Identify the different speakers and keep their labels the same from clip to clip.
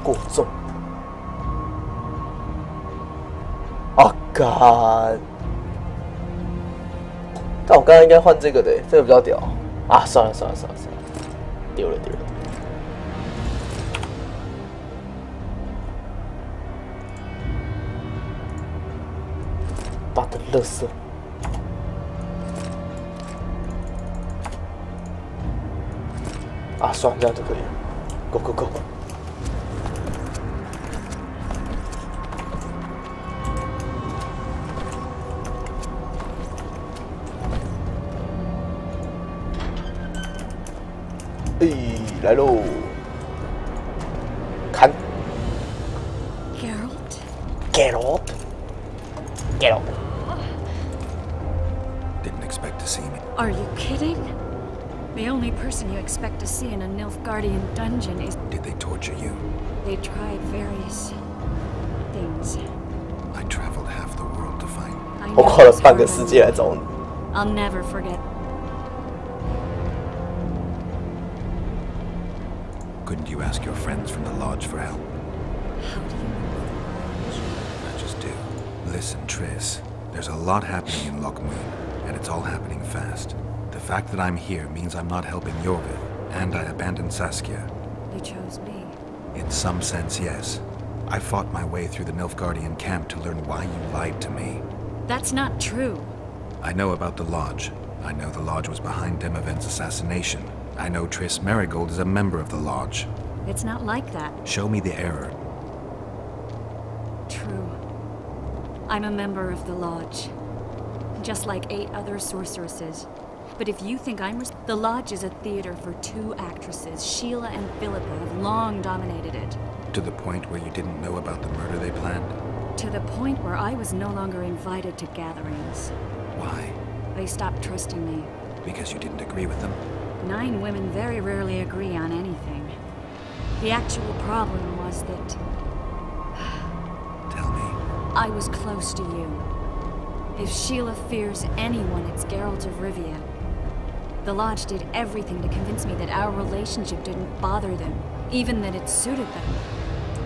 Speaker 1: 过重。啊干！但我刚刚应该换这个的，这个比较屌啊！算了，丢了。爸的垃圾！啊，算了，这样就可以了。Go！ 来喽！看 ，Geralt.
Speaker 2: Didn't expect to see me.
Speaker 3: Are you kidding? The only person you expect to see in a Nilfgaardian dungeon is...
Speaker 2: Did they torture you?
Speaker 3: They tried various things.
Speaker 2: I traveled half the world to find...
Speaker 1: 我跨了半个世界来找你。
Speaker 3: I'll never forget.
Speaker 2: Couldn't you ask your friends from the lodge for help?
Speaker 3: How do you know?
Speaker 2: I just do. Listen, Triss. There's a lot happening in Lochmoon, and it's all happening fast. The fact that I'm here means I'm not helping Yorvith, and I abandoned Saskia.
Speaker 3: You chose me.
Speaker 2: In some sense, yes. I fought my way through the Nilfgaardian camp to learn why you lied to me.
Speaker 3: That's not true.
Speaker 2: I know about the lodge. I know the lodge was behind Demavend's assassination. I know Triss Merigold is a member of the lodge.
Speaker 3: It's not like that.
Speaker 2: Show me the error.
Speaker 3: True. I'm a member of the lodge. Just like 8 other sorceresses. But if you think the lodge is a theater for 2 actresses. Sheila and Philippa have long dominated it.
Speaker 2: To the point where you didn't know about the murder they planned?
Speaker 3: To the point where I was no longer invited to gatherings.
Speaker 2: Why?
Speaker 3: They stopped trusting me.
Speaker 2: Because you didn't agree with them?
Speaker 3: 9 women very rarely agree on anything. The actual problem was that...
Speaker 2: Tell me.
Speaker 3: I was close to you. If Sheila fears anyone, it's Geralt of Rivia. The Lodge did everything to convince me that our relationship didn't bother them, even that it suited them.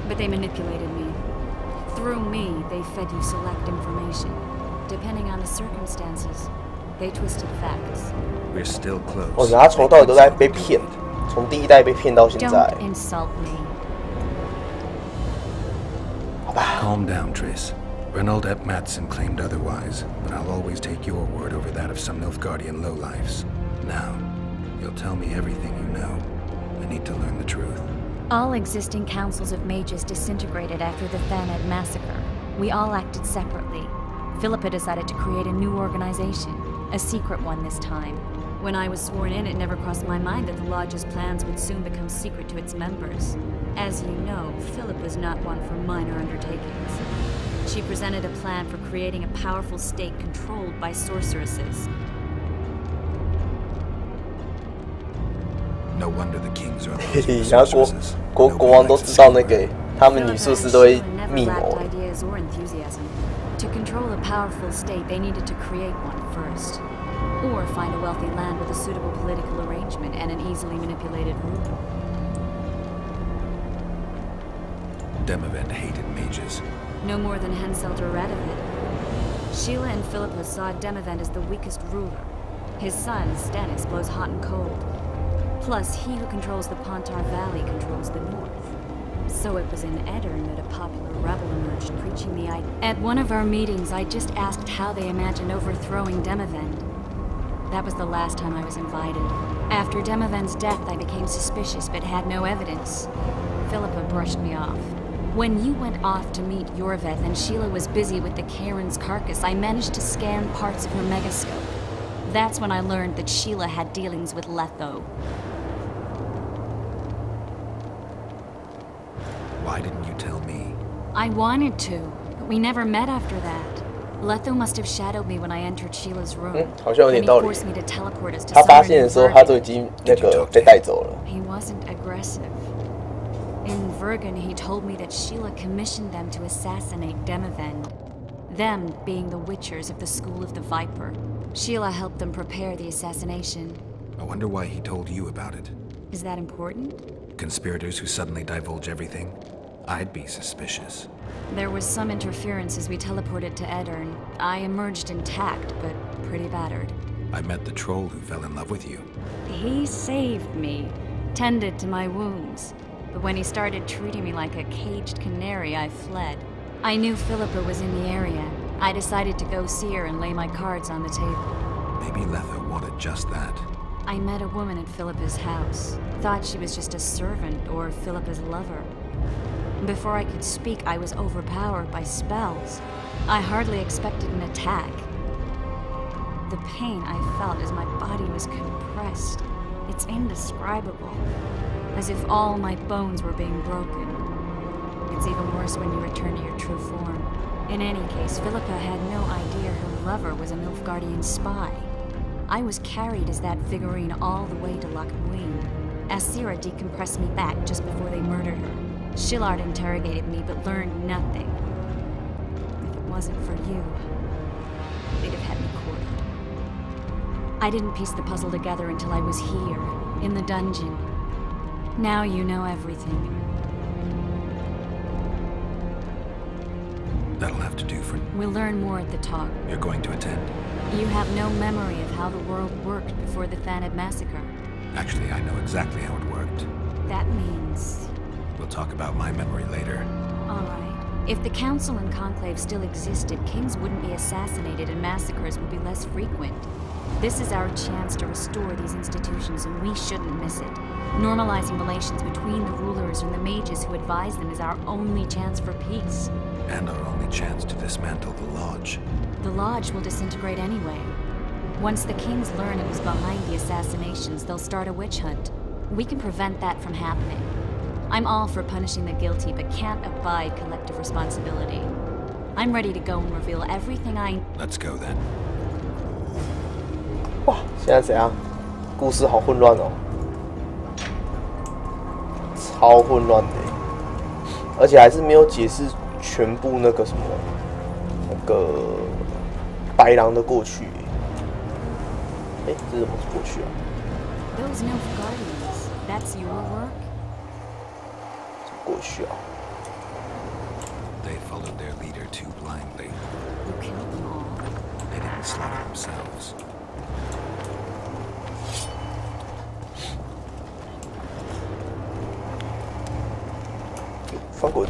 Speaker 3: But they manipulated me. Through me, they fed you select information. Depending on the circumstances, they twisted facts.
Speaker 2: We're still close.
Speaker 1: 我觉得他从头到尾都在被骗，从第1代被骗到现在。
Speaker 3: Don't insult me.
Speaker 1: 好吧。
Speaker 2: Calm down, Triss. Reynold Ep Matson claimed otherwise, but I'll always take your word over that of some Nilfgaardian lowlifes. Now, you'll tell me everything you know. I need to learn the truth.
Speaker 3: All existing councils of mages disintegrated after the Thanad massacre. We all acted separately. Philippa decided to create a new organization, a secret one this time. When I was sworn in, it never crossed my mind that the Lodge's plans would soon become secret to its members. As you know, Philippa's not one for minor undertakings. She presented a plan for creating a powerful state controlled by sorceresses.
Speaker 2: No wonder the kings are
Speaker 1: 然后国王都知道那个，他们女术士都会密谋。
Speaker 3: To control a powerful state, they needed to create one first. Or find a wealthy land with a suitable political arrangement and an easily manipulated ruler.
Speaker 2: Demavend hated mages.
Speaker 3: No more than Henselt or Radovid. Sheila and Philippa saw Demavend as the weakest ruler. His son, Stannis, blows hot and cold. Plus, he who controls the Pontar Valley controls the north. So it was in Edirn that a popular rebel emerged, preaching the idea. At one of our meetings, I just asked how they imagined overthrowing Demavend. That was the last time I was invited. After Demavend's death, I became suspicious but had no evidence. Philippa brushed me off. When you went off to meet Yorvith and Sheila was busy with the Karen's carcass, I managed to scan parts of her megascope. That's when I learned that Sheila had dealings with Letho.
Speaker 2: Why didn't you tell me?
Speaker 3: I wanted to, but we never met after that. Letho must have shadowed me when I entered Sheila's room.
Speaker 1: 好像有点道理。
Speaker 3: He forced me to teleport us to
Speaker 1: 他发现的时候，他就已经那个被带走了。
Speaker 3: He wasn't aggressive. In Vergen, he told me that Sheila commissioned them to assassinate Demavend. Them being the Witchers of the School of the Viper. Sheila helped them prepare the assassination.
Speaker 2: I wonder why he told you about it.
Speaker 3: Is that important?
Speaker 2: Conspirators who suddenly divulge everything. I'd be suspicious.
Speaker 3: There was some interference as we teleported to Edirne. I emerged intact, but pretty battered.
Speaker 2: I met the troll who fell in love with you.
Speaker 3: He saved me, tended to my wounds. But when he started treating me like a caged canary, I fled. I knew Philippa was in the area. I decided to go see her and lay my cards on the table.
Speaker 2: Maybe Letha wanted just that.
Speaker 3: I met a woman at Philippa's house. Thought she was just a servant or Philippa's lover. Before I could speak, I was overpowered by spells. I hardly expected an attack. The pain I felt as my body was compressed. It's indescribable. As if all my bones were being broken. It's even worse when you return to your true form. In any case, Philippa had no idea her lover was a Nilfgaardian spy. I was carried as that figurine all the way to Loch Muin. Asira decompressed me back just before they murdered her. Shillard interrogated me but learned nothing. If it wasn't for you, they'd have had me quartered. I didn't piece the puzzle together until I was here, in the dungeon. Now you know everything.
Speaker 2: That'll have to do for...
Speaker 3: We'll learn more at the talk.
Speaker 2: You're going to attend?
Speaker 3: You have no memory of how the world worked before the Thanad massacre.
Speaker 2: Actually, I know exactly how it worked.
Speaker 3: That means...
Speaker 2: We'll talk about my memory later.
Speaker 3: All right. If the Council and Conclave still existed, kings wouldn't be assassinated and massacres would be less frequent. This is our chance to restore these institutions, and we shouldn't miss it. Normalizing relations between the rulers and the mages who advise them is our only chance for peace.
Speaker 2: And our only chance to dismantle the Lodge.
Speaker 3: The Lodge will disintegrate anyway. Once the kings learn it was behind the assassinations, they'll start a witch hunt. We can prevent that from happening. I'm all for punishing the guilty, but can't abide collective responsibility. I'm ready to go and reveal everything I...
Speaker 2: Let's go then.
Speaker 1: 哇，现在怎样？故事好混乱哦，超混乱的，而且还是没有解释全部那个什么那个白狼的过去。哎，这是怎么过去啊
Speaker 3: Those Nilfgaardians, that's your work?
Speaker 1: 过去啊
Speaker 2: They followed their leader too blindly.
Speaker 3: You killed them all.
Speaker 2: They didn't slaughter themselves.
Speaker 1: "翻滚，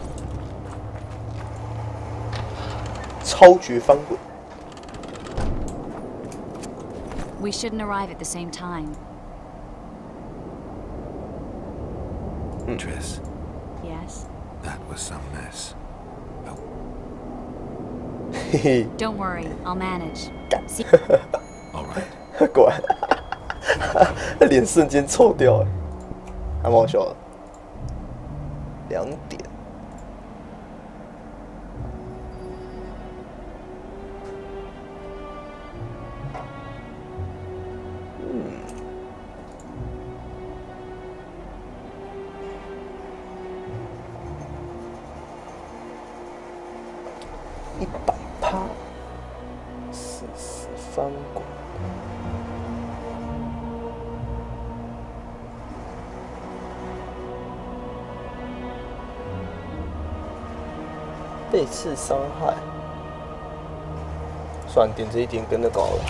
Speaker 1: 超绝翻滚！"
Speaker 3: We shouldn't arrive at the same time.
Speaker 2: Triss,
Speaker 3: Yes?
Speaker 2: that was some mess. Oh,
Speaker 1: 嘿嘿，
Speaker 3: Don't worry, I'll manage. See,
Speaker 2: all right.
Speaker 1: 果然，他脸瞬间臭掉，还蛮好笑的。2点。100%，40翻滚。被刺伤害，算了，点这一点跟那个好了，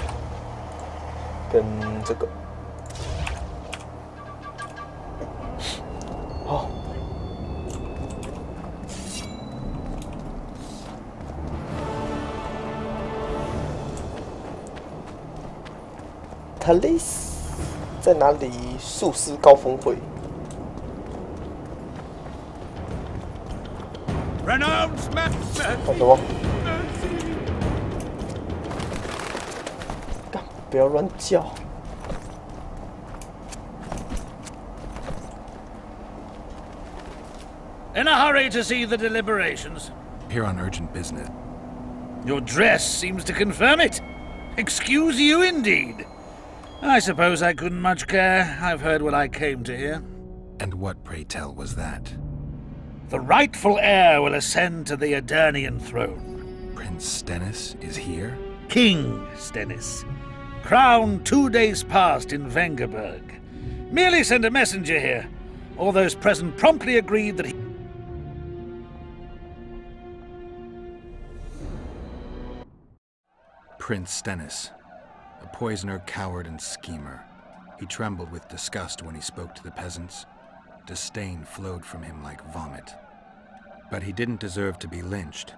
Speaker 1: 跟这个。好。塔雷斯在哪里？术士高峰会。搞什么？干！不要乱叫。
Speaker 4: In a hurry to see the deliberations.
Speaker 2: Here on urgent business.
Speaker 4: Your dress seems to confirm it. Excuse you indeed. I suppose I couldn't much care. I've heard what I came to hear.
Speaker 2: And what, pray tell, was that?
Speaker 4: The rightful heir will ascend to the Edirnian throne.
Speaker 2: Prince Stennis is here?
Speaker 4: King Stennis. Crowned 2 days past in Vengerberg. Merely sent a messenger here. All those present promptly agreed that he...
Speaker 2: Prince Stennis, a poisoner, coward, and schemer. He trembled with disgust when he spoke to the peasants. Disdain flowed from him like vomit. But he didn't deserve to be lynched.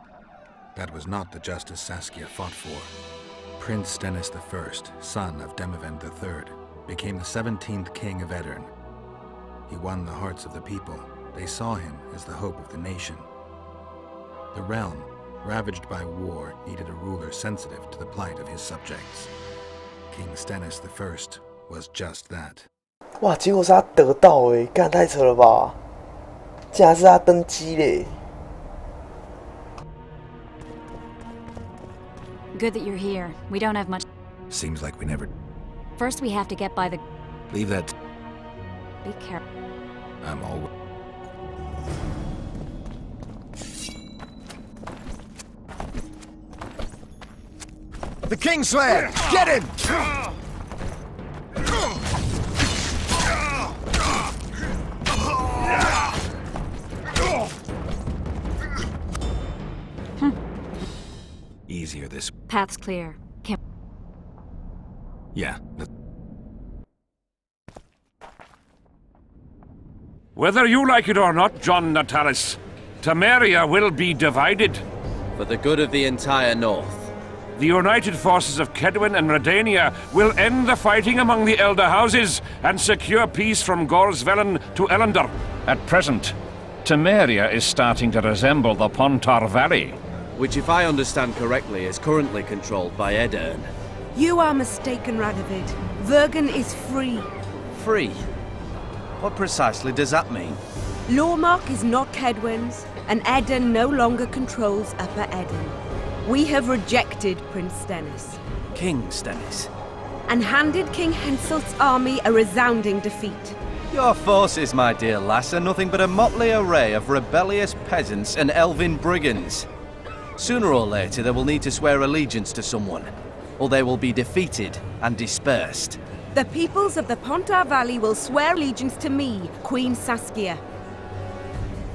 Speaker 2: That was not the justice Saskia fought for. Prince Stennis I, son of Demavend III, became the 17th king of Edirn. He won the hearts of the people. They saw him as the hope of the nation. The realm, ravaged by war, needed a ruler sensitive to the plight of his subjects. King Stennis I was just that.
Speaker 1: 哇，结果是他得到欸，干太扯了吧！竟然是他登基嘞！
Speaker 3: Good that you're here. We don't have much.
Speaker 2: Seems like we never...
Speaker 3: First, we have to get by the.
Speaker 2: Leave that...
Speaker 3: Be careful.
Speaker 2: I'm all...
Speaker 5: The Kingslayer! Get him!
Speaker 2: Easier this...
Speaker 3: Path's clear. Can't.
Speaker 2: Yeah.
Speaker 6: Whether you like it or not, John Natalis, Temeria will be divided.
Speaker 7: For the good of the entire North.
Speaker 6: The united forces of Kedwin and Redania will end the fighting among the Elder Houses and secure peace from Gorsvelen to Ellendar. At present, Temeria is starting to resemble the Pontar Valley.
Speaker 7: Which, if I understand correctly, is currently controlled by Edirn.
Speaker 8: You are mistaken, Radovid. Vergen is free.
Speaker 7: Free? What precisely does that mean?
Speaker 8: Lormark is not Kedwin's, and Edirn no longer controls Upper Edirn. We have rejected Prince Stennis.
Speaker 7: King Stennis?
Speaker 8: And handed King Henselt's army a resounding defeat.
Speaker 7: Your forces, my dear lass, are nothing but a motley array of rebellious peasants and elven brigands. Sooner or later, they will need to swear allegiance to someone, or they will be defeated and dispersed.
Speaker 8: The peoples of the Pontar Valley will swear allegiance to me, Queen Saskia.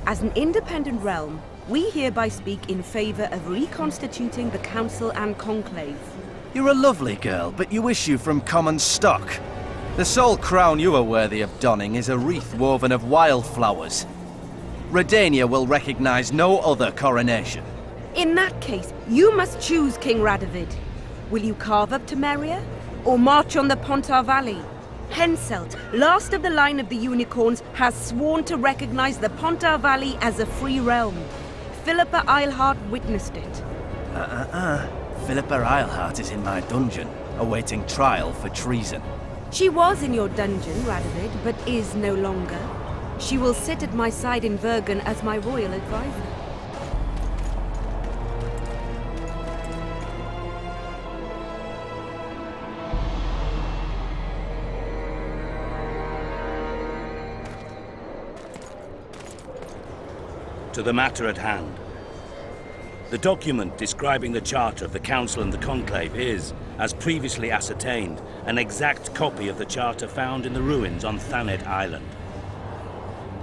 Speaker 8: As an independent realm, we hereby speak in favor of reconstituting the Council and Conclave.
Speaker 7: You're a lovely girl, but you issue from common stock. The sole crown you are worthy of donning is a wreath woven of wildflowers. Redania will recognize no other coronation.
Speaker 8: In that case, you must choose, King Radovid. Will you carve up Temeria, or march on the Pontar Valley? Henselt, last of the line of the Unicorns, has sworn to recognize the Pontar Valley as a free realm. Philippa Eilhart witnessed it.
Speaker 7: Philippa Eilhart is in my dungeon, awaiting trial for treason.
Speaker 8: She was in your dungeon, Radovid, but is no longer. She will sit at my side in Vergen as my royal advisor.
Speaker 9: To the matter at hand. The document describing the Charter of the Council and the Conclave is, as previously ascertained, an exact copy of the Charter found in the ruins on Thanet Island.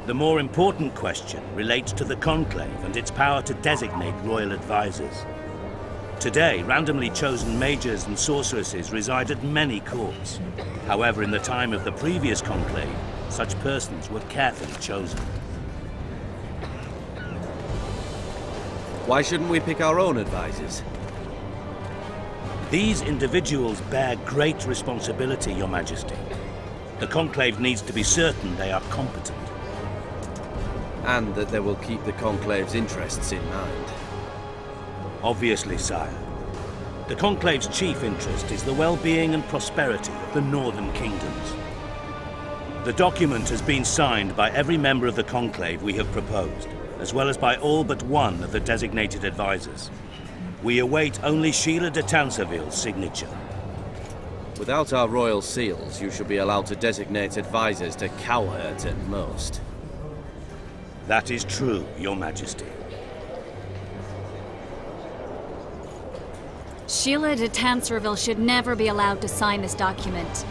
Speaker 9: The more important question relates to the Conclave and its power to designate royal advisors. Today, randomly chosen mages and sorceresses reside at many courts. However, in the time of the previous Conclave, such persons were carefully chosen.
Speaker 7: Why shouldn't we pick our own advisors?
Speaker 9: These individuals bear great responsibility, Your Majesty. The Conclave needs to be certain they are competent.
Speaker 7: And that they will keep the Conclave's interests in mind.
Speaker 9: Obviously, sire. The Conclave's chief interest is the well-being and prosperity of the northern kingdoms. The document has been signed by every member of the Conclave we have proposed, as well as by all but one of the designated advisors. We await only Sheila de Tanseville's signature.
Speaker 7: Without our royal seals, you should be allowed to designate advisors to Cowherd at most.
Speaker 9: That is true, Your Majesty.
Speaker 3: Sheila de Tanserville should never be allowed to sign this document.